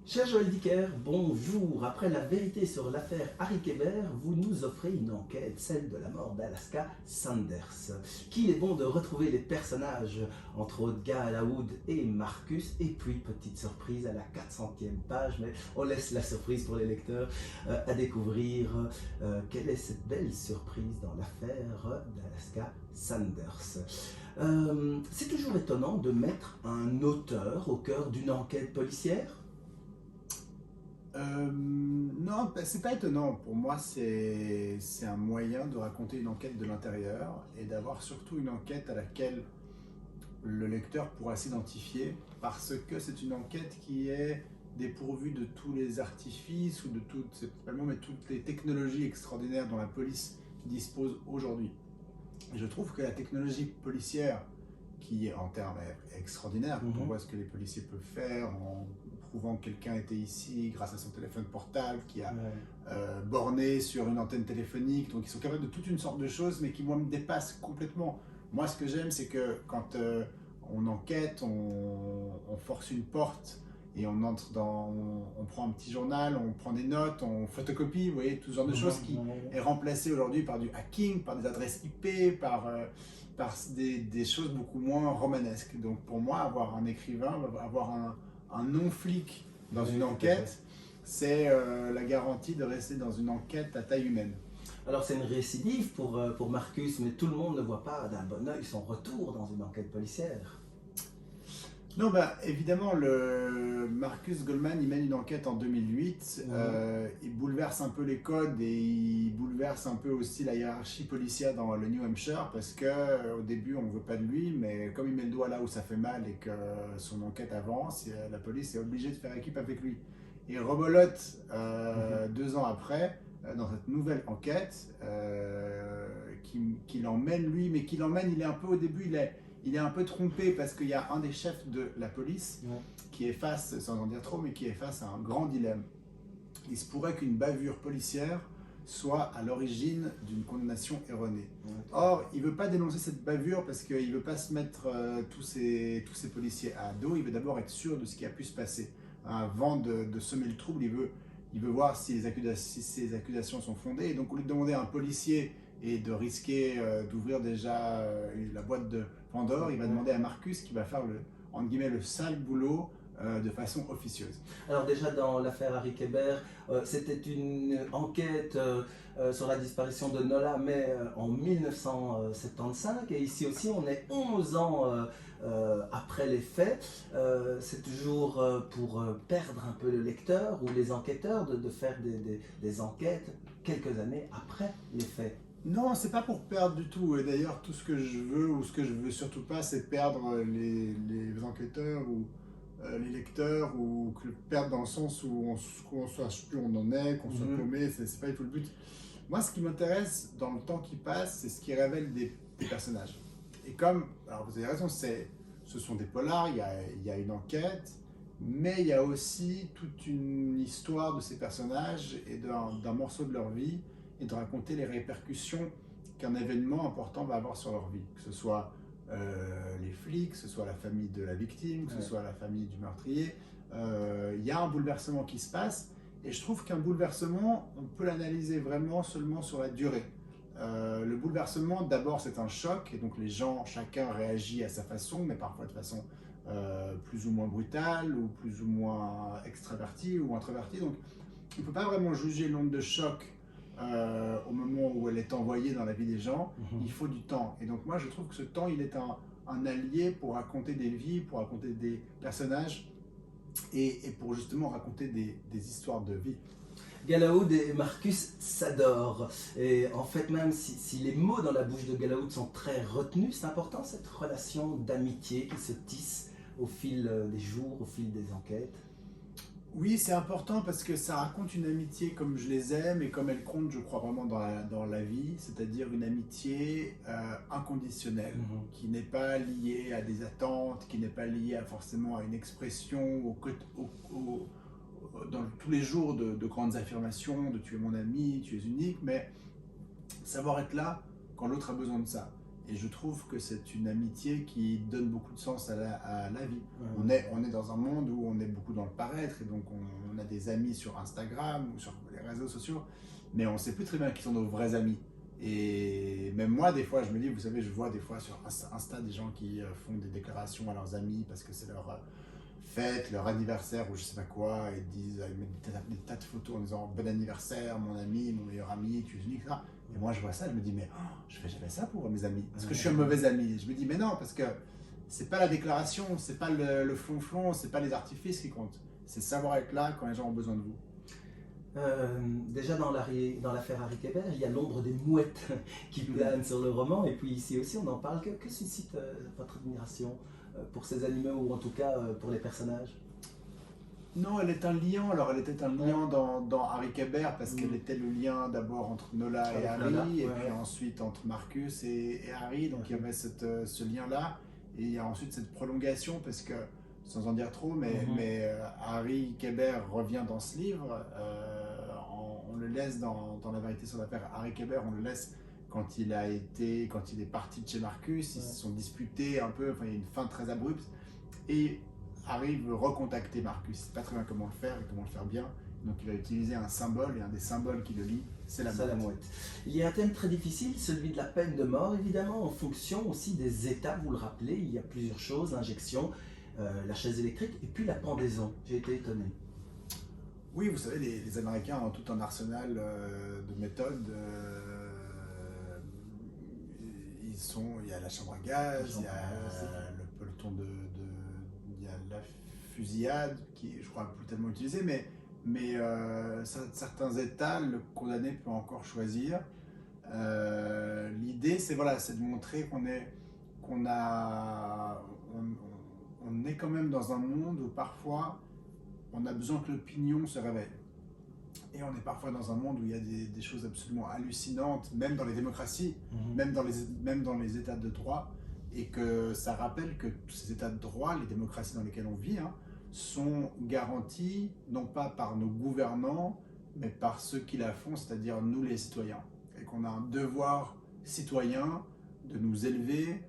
Cher Joël Dicker, bonjour. Après la vérité sur l'affaire Harry Kéber, vous nous offrez une enquête, celle de la mort d'Alaska Sanders. Qu'il est bon de retrouver les personnages, entre autres Galaoud et Marcus, et puis petite surprise à la 400e page, mais on laisse la surprise pour les lecteurs à découvrir quelle est cette belle surprise dans l'affaire d'Alaska Sanders. C'est toujours étonnant de mettre un auteur au cœur d'une enquête policière. Non, c'est pas étonnant. Pour moi, c'est un moyen de raconter une enquête de l'intérieur et d'avoir surtout une enquête à laquelle le lecteur pourra s'identifier parce que c'est une enquête qui est dépourvue de tous les artifices ou de toutes les technologies extraordinaires dont la police dispose aujourd'hui. Et je trouve que la technologie policière, qui en termes est extraordinaire, quand on voit ce que les policiers peuvent faire en prouvant que quelqu'un était ici grâce à son téléphone portable, qui a borné sur une antenne téléphonique, donc ils sont capables de toute une sorte de choses, mais qui moi me dépassent complètement. Moi, ce que j'aime, c'est que quand on enquête, on force une porte et on entre on prend un petit journal, on prend des notes, on photocopie, vous voyez, tout ce genre de choses qui est remplacé aujourd'hui par du hacking, par des adresses IP, par des choses beaucoup moins romanesques. Donc pour moi, avoir un écrivain, avoir un non-flic dans une enquête, c'est la garantie de rester dans une enquête à taille humaine. Alors c'est une récidive pour Marcus, mais tout le monde ne voit pas d'un bon oeil son retour dans une enquête policière. Non, évidemment, le Marcus Goldman, il mène une enquête en 2008. Il bouleverse un peu les codes et il bouleverse un peu aussi la hiérarchie policière dans le New Hampshire parce que au début, on ne veut pas de lui, mais comme il met le doigt là où ça fait mal et que son enquête avance, la police est obligée de faire équipe avec lui. Et rebolote 2 ans après, dans cette nouvelle enquête, qui l'emmène lui, mais qui l'emmène, il est un peu au début, il est un peu trompé parce qu'il y a un des chefs de la police qui est face, sans en dire trop, mais qui est face à un grand dilemme. Il se pourrait qu'une bavure policière soit à l'origine d'une condamnation erronée. Or, il ne veut pas dénoncer cette bavure parce qu'il ne veut pas se mettre tous ces policiers à dos. Il veut d'abord être sûr de ce qui a pu se passer. Avant de semer le trouble, il veut voir si ces accusations sont fondées. Et donc, au lieu de demander à un policier et de risquer d'ouvrir déjà la boîte de Pandore, il va demander à Marcus qui va faire entre guillemets, le sale boulot de façon officieuse. Alors déjà dans l'affaire Harry Kéber, c'était une enquête sur la disparition de Nola, mais en 1975, et ici aussi on est 11 ans après les faits. C'est toujours pour perdre un peu le lecteur ou les enquêteurs de faire des enquêtes quelques années après les faits. Non, c'est pas pour perdre du tout. Et d'ailleurs, tout ce que je veux, ou ce que je veux surtout pas, c'est perdre les enquêteurs ou les lecteurs, ou perdre dans le sens où on sache plus où on en est, qu'on soit paumé, c'est pas du tout le but. Moi, ce qui m'intéresse dans le temps qui passe, c'est ce qui révèle des personnages. Et comme, alors vous avez raison, ce sont des polars, il y a une enquête, mais il y a aussi toute une histoire de ces personnages et d'un morceau de leur vie, et de raconter les répercussions qu'un événement important va avoir sur leur vie, que ce soit les flics, que ce soit la famille de la victime, que ce soit la famille du meurtrier. Il y a un bouleversement qui se passe, et je trouve qu'un bouleversement, on peut l'analyser vraiment seulement sur la durée. Le bouleversement, d'abord, c'est un choc, et donc les gens, chacun réagit à sa façon, mais parfois de façon plus ou moins brutale, ou plus ou moins extravertie ou introvertie. Donc, on ne peut pas vraiment juger l'onde de choc au moment où elle est envoyée dans la vie des gens. Il faut du temps. Et donc moi, je trouve que ce temps, il est un allié pour raconter des vies, pour raconter des personnages, et pour justement raconter des histoires de vie. Galaoud et Marcus s'adorent. Et en fait, même si les mots dans la bouche de Galaoud sont très retenus, c'est important cette relation d'amitié qui se tisse au fil des jours, au fil des enquêtes. Oui, c'est important parce que ça raconte une amitié comme je les aime et comme elle compte, je crois vraiment dans la vie, c'est-à-dire une amitié inconditionnelle, qui n'est pas liée à des attentes, qui n'est pas liée forcément à une expression, dans tous les jours de grandes affirmations, de tu es mon ami, tu es unique, mais savoir être là quand l'autre a besoin de ça. Et je trouve que c'est une amitié qui donne beaucoup de sens à la vie. Ouais. On est dans un monde où on est beaucoup dans le paraître, et donc on a des amis sur Instagram ou sur les réseaux sociaux, mais on ne sait plus très bien qui sont nos vrais amis. Et même moi, des fois, je me dis, vous savez, je vois des fois sur Insta des gens qui font des déclarations à leurs amis parce que c'est leur fête, leur anniversaire ou je sais pas quoi, et disent, ils mettent des tas de photos en disant bon anniversaire, mon ami, mon meilleur ami, tu es unique, ça. Et moi, je vois ça, je me dis, mais oh, je fais jamais ça pour mes amis. Est-ce que je suis un mauvais ami? Je me dis, mais non, parce que c'est pas la déclaration, c'est pas le flonflon, c'est pas les artifices qui comptent. C'est savoir être là quand les gens ont besoin de vous. Déjà dans l'affaire Harry Kéber, il y a l'ombre des mouettes qui plane sur le roman, et puis ici aussi on en parle. Que suscite votre admiration pour ces animaux, ou en tout cas pour les personnages? Non, elle est un liant. Alors, elle était un liant dans Harry Kéber parce qu'elle était le lien d'abord entre Nola et Avec Harry, Lola, et ouais, puis ouais. ensuite entre Marcus et Harry. Donc, il y avait ce lien-là. Et il y a ensuite cette prolongation parce que, sans en dire trop, mais Harry Kéber revient dans ce livre. On le laisse dans La vérité sur l'affaire Harry Kéber, on le laisse quand il est parti de chez Marcus. Ils se sont disputés un peu, enfin, il y a une fin très abrupte. Et Harry veut recontacter Marcus, il ne sait pas très bien comment le faire et comment le faire bien, donc il va utiliser un symbole, et un des symboles qui le lie, c'est la C'est la mouette. mouette. Il y a un thème très difficile, celui de la peine de mort, évidemment, en fonction aussi des états, vous le rappelez, il y a plusieurs choses, l'injection, la chaise électrique, et puis la pendaison. J'ai été étonné. Oui, vous savez, les Américains ont tout un arsenal de méthodes. Il y a la chambre à gaz, il y a le peloton il y a la fusillade, qui je crois plus tellement utilisée, mais certains États, le condamné peut encore choisir. L'idée, c'est voilà, c'est de montrer qu'on a, on est quand même dans un monde où parfois on a besoin que l'opinion se réveille. Et on est parfois dans un monde où il y a des choses absolument hallucinantes, même dans les démocraties, même dans les états de droit, et que ça rappelle que tous ces états de droit, les démocraties dans lesquelles on vit, sont garantis non pas par nos gouvernants, mais par ceux qui la font, c'est-à-dire nous les citoyens. Et qu'on a un devoir citoyen de nous élever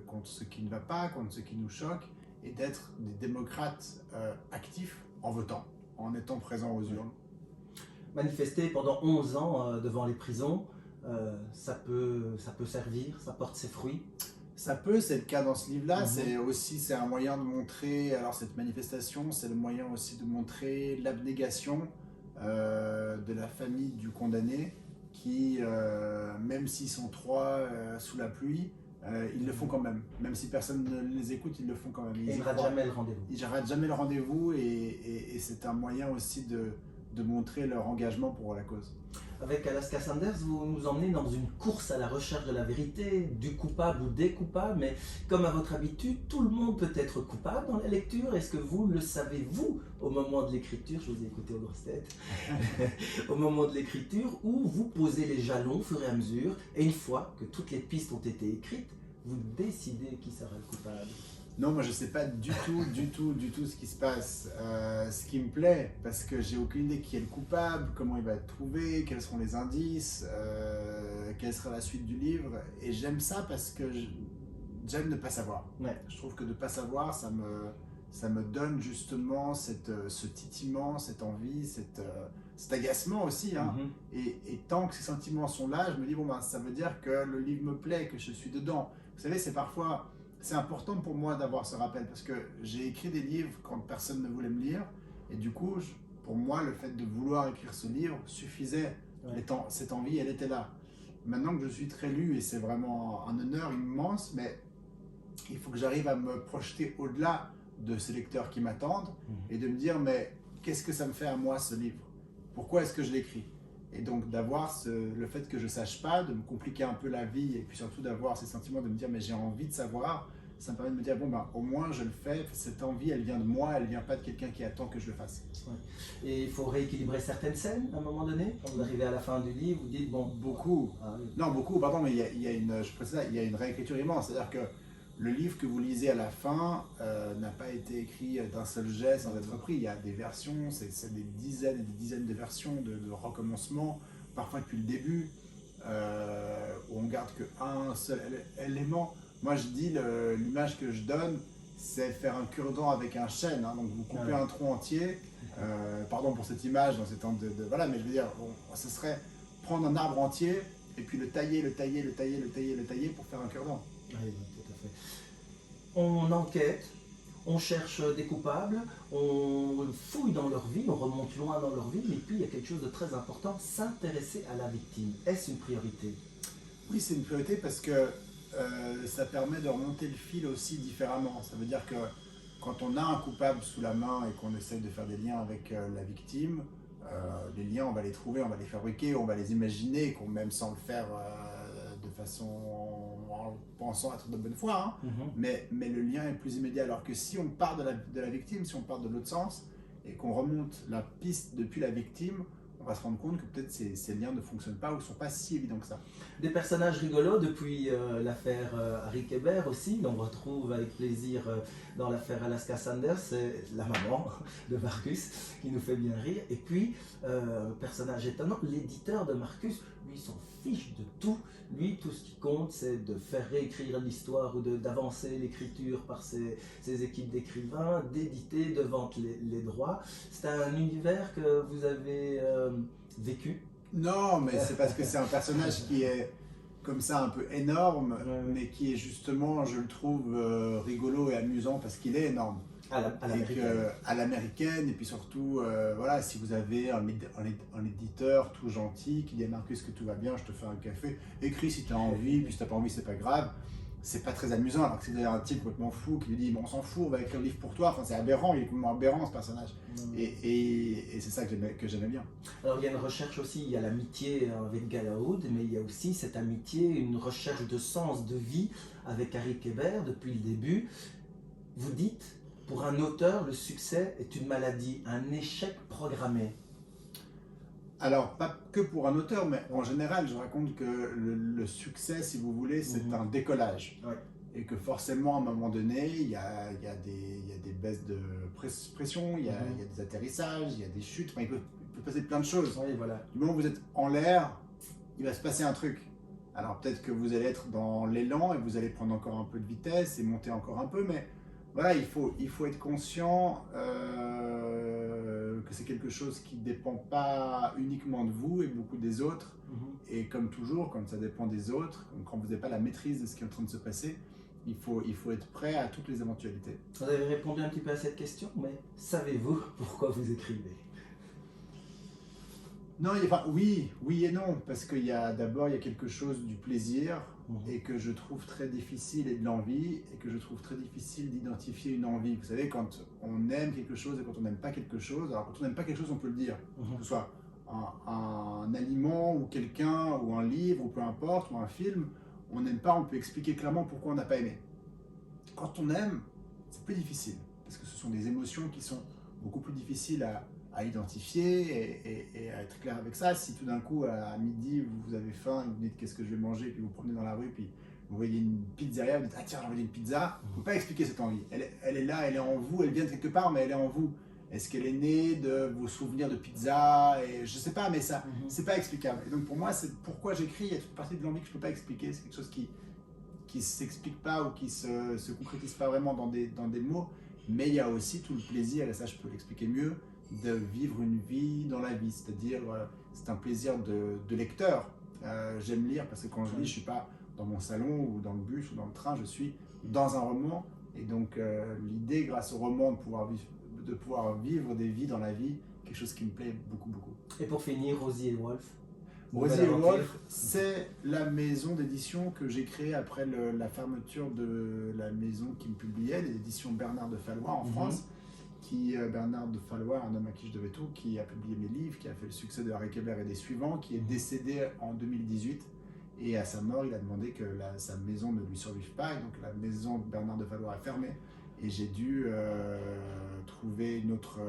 contre ce qui ne va pas, contre ce qui nous choque, et d'être des démocrates actifs en votant, en étant présents aux urnes. Manifester pendant 11 ans devant les prisons, ça peut servir, ça porte ses fruits. Ça peut, c'est le cas dans ce livre-là. C'est un moyen de montrer, alors cette manifestation, c'est le moyen aussi de montrer l'abnégation de la famille du condamné qui, même s'ils sont trois sous la pluie, ils le font quand même. Même si personne ne les écoute, ils le font quand même. Et ils ne ratent jamais le rendez-vous. Ils ne ratent jamais le rendez-vous, et c'est un moyen aussi de montrer leur engagement pour la cause. Avec Alaska Sanders, vous nous emmenez dans une course à la recherche de la vérité, du coupable ou des coupables, mais comme à votre habitude, tout le monde peut être coupable dans la lecture. Est-ce que vous le savez, vous, au moment de l'écriture? Je vous ai écouté aux grosses têtes. Au moment de l'écriture, où vous posez les jalons au fur et à mesure, et une fois que toutes les pistes ont été écrites, vous décidez qui sera le coupable. Non, moi je sais pas du tout ce qui se passe. Ce qui me plaît, parce que j'ai aucune idée qui est le coupable, comment il va être trouvé, quels seront les indices, quelle sera la suite du livre. Et j'aime ça parce que j'aime ne pas savoir. Ouais. Je trouve que de ne pas savoir, ça me donne justement ce titillement, cette envie, cet agacement aussi. Et tant que ces sentiments sont là, je me dis, bon, ben, ça veut dire que le livre me plaît, que je suis dedans. Vous savez, c'est important pour moi d'avoir ce rappel, parce que j'ai écrit des livres quand personne ne voulait me lire, et du coup, pour moi, le fait de vouloir écrire ce livre suffisait. Ouais. Cette envie, elle était là. Maintenant que je suis très lu, et c'est vraiment un honneur immense, mais il faut que j'arrive à me projeter au-delà de ces lecteurs qui m'attendent, et de me dire, mais qu'est-ce que ça me fait à moi ce livre? Pourquoi est-ce que je l'écris? Et donc d'avoir le fait que je ne sache pas, de me compliquer un peu la vie, et puis surtout d'avoir ces sentiments de me dire mais j'ai envie de savoir, ça me permet de me dire bon ben au moins je le fais, cette envie elle vient de moi, elle vient pas de quelqu'un qui attend que je le fasse. Ouais. Et il faut rééquilibrer certaines scènes à un moment donné, quand vous arrivez à la fin du livre, vous dites bon... Beaucoup, non beaucoup, pardon, mais il y a une réécriture immense, c'est-à-dire que le livre que vous lisez à la fin n'a pas été écrit d'un seul jet sans être repris. Il y a des versions, c'est des dizaines et des dizaines de versions de recommencement, parfois depuis le début. où on garde qu'un seul élément. Moi je dis, l'image que je donne, c'est faire un cure-dent avec un chêne, hein. Donc vous coupez un tronc entier, pardon pour cette image, dans ces temps voilà, mais je veux dire, bon, ce serait prendre un arbre entier et puis le tailler pour faire un cure-dent. Oui, tout à fait. On enquête, on cherche des coupables, on fouille dans leur vie, on remonte loin dans leur vie, mais puis il y a quelque chose de très important, s'intéresser à la victime. Est-ce une priorité? Oui, c'est une priorité parce que ça permet de remonter le fil aussi différemment. Ça veut dire que quand on a un coupable sous la main et qu'on essaie de faire des liens avec la victime, les liens, on va les trouver, on va les fabriquer, on va les imaginer, même sans le faire de façon en pensant être de bonne foi, hein. Mais le lien est plus immédiat. Alors que si on part de la victime, si on part de l'autre sens et qu'on remonte la piste depuis la victime, on va se rendre compte que peut-être ces liens ne fonctionnent pas ou ne sont pas si évidents que ça. Des personnages rigolos depuis l'affaire Harry Kéber aussi, l'on retrouve avec plaisir dans l'affaire Alaska Sanders, c'est la maman de Marcus qui nous fait bien rire. Et puis, personnage étonnant, l'éditeur de Marcus, lui s'en fiche de tout. Lui, tout ce qui compte, c'est de faire réécrire l'histoire ou d'avancer l'écriture par ses équipes d'écrivains, d'éditer, de vendre les droits. C'est un univers que vous avez vécu. Non, mais c'est parce que c'est un personnage qui est comme ça un peu énorme, mais qui est justement, je le trouve, rigolo et amusant parce qu'il est énorme. À l'américaine, et puis surtout, voilà, si vous avez un éditeur tout gentil qui dit à Marcus que tout va bien, je te fais un café, écris si tu as envie, puis si tu n'as pas envie, c'est pas grave. C'est pas très amusant, alors que c'est un type complètement fou qui lui dit bon, on s'en fout, on va écrire le livre pour toi. Enfin, c'est aberrant, il est complètement aberrant ce personnage. Et c'est ça que j'aimais bien. Alors il y a une recherche aussi, il y a l'amitié avec Galaoud, mais il y a aussi cette amitié, une recherche de sens, de vie avec Harry Kéber depuis le début. Vous dites, pour un auteur, le succès est une maladie, un échec programmé. Alors, pas que pour un auteur, mais en général, je raconte que le succès, si vous voulez, c'est un décollage. Ouais. Et que forcément, à un moment donné, il y a des baisses de pression, il y a des atterrissages, il y a des chutes, enfin, il peut passer plein de choses. Oui, voilà. Du moment où vous êtes en l'air, il va se passer un truc. Alors peut-être que vous allez être dans l'élan et vous allez prendre encore un peu de vitesse et monter encore un peu, mais voilà, il faut être conscient que c'est quelque chose qui ne dépend pas uniquement de vous et beaucoup des autres. Et comme toujours, quand ça dépend des autres, quand vous n'avez pas la maîtrise de ce qui est en train de se passer, il faut être prêt à toutes les éventualités. Vous avez répondu un petit peu à cette question, mais savez-vous pourquoi vous écrivez? Non, enfin, oui et non, parce qu'il d'abord il y a quelque chose du plaisir et que je trouve très difficile, et de l'envie, et que je trouve très difficile d'identifier une envie. Vous savez, quand on aime quelque chose et quand on n'aime pas quelque chose, alors quand on n'aime pas quelque chose, on peut le dire, que ce soit un aliment ou quelqu'un ou un livre ou peu importe, ou un film, on n'aime pas, on peut expliquer clairement pourquoi on n'a pas aimé. Quand on aime, c'est plus difficile, parce que ce sont des émotions qui sont beaucoup plus difficiles à identifier et à être clair avec ça. Si tout d'un coup, à midi, vous avez faim, vous dites qu'est-ce que je vais manger, puis vous promenez dans la rue, puis vous voyez une pizzeria, vous dites ah tiens, j'ai envie d'une pizza, vous ne pouvez pas expliquer cette envie. Elle est là, elle est en vous, elle vient de quelque part, mais elle est en vous. Est-ce qu'elle est née de vos souvenirs de pizza? Et je ne sais pas, mais ça, c'est pas explicable. Et donc pour moi, c'est pourquoi j'écris. Il y a toute partie de l'envie que je ne peux pas expliquer. C'est quelque chose qui ne s'explique pas ou qui ne se concrétise pas vraiment dans des mots. Mais il y a aussi tout le plaisir, et ça je peux l'expliquer mieux, de vivre une vie dans la vie, c'est-à-dire c'est un plaisir de lecteur. J'aime lire parce que quand je lis, je ne suis pas dans mon salon ou dans le bus ou dans le train, je suis dans un roman. Et donc l'idée, grâce au roman, de pouvoir vivre des vies dans la vie, quelque chose qui me plaît beaucoup, beaucoup. Et pour finir, Rosie et Wolf. Rosie et Wolf, c'est la maison d'édition que j'ai créée après la fermeture de la maison qui me publiait, l'édition Bernard de Fallois en France. Bernard de Fallois, un homme à qui je devais tout, qui a publié mes livres, qui a fait le succès de Harry Kéber et des suivants, qui est décédé en 2018. Et à sa mort, il a demandé que sa maison ne lui survive pas. Et donc la maison de Bernard de Fallois a fermé. Et j'ai dû trouver une autre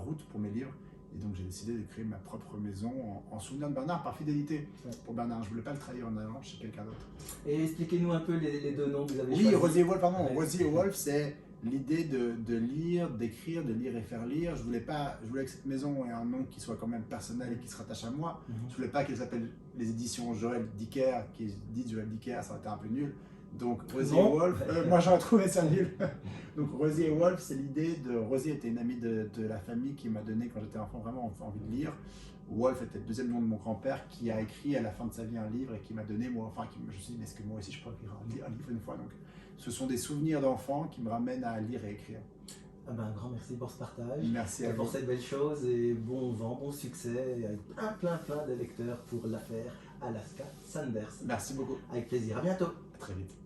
route pour mes livres. Et donc j'ai décidé de créer ma propre maison en souvenir de Bernard, par fidélité pour Bernard. Je ne voulais pas le trahir en allant chez quelqu'un d'autre. Et expliquez-nous un peu les deux noms que vous avez choisis. Oui, choisis. Rosie et Wolf, pardon. Ouais. Rosie et Wolf, c'est l'idée de lire, d'écrire, de lire et faire lire. Je voulais que cette maison ait un nom qui soit quand même personnel et qui se rattache à moi. Je voulais pas qu'elle s'appelle les éditions Joël Dicker, qui dit Joël Dicker, ça aurait été un peu nul. Donc Rosie et Wolf, moi j'aurais trouvé ça nul. Donc Rosie et Wolf, c'est l'idée de... Rosie était une amie de la famille qui m'a donné, quand j'étais enfant, vraiment envie de lire. Wolf était le deuxième nom de mon grand-père qui a écrit à la fin de sa vie un livre et qui m'a donné, moi, enfin, je me suis dit, mais est-ce que moi aussi je peux écrire un livre une fois? Donc ce sont des souvenirs d'enfants qui me ramènent à lire et écrire. Ah ben, un grand merci pour ce partage. Merci à Et pour vous. cette belle chose et bon vent, bon succès, et avec plein de lecteurs pour l'affaire Alaska Sanders. Merci beaucoup. Avec plaisir, à bientôt. À très vite.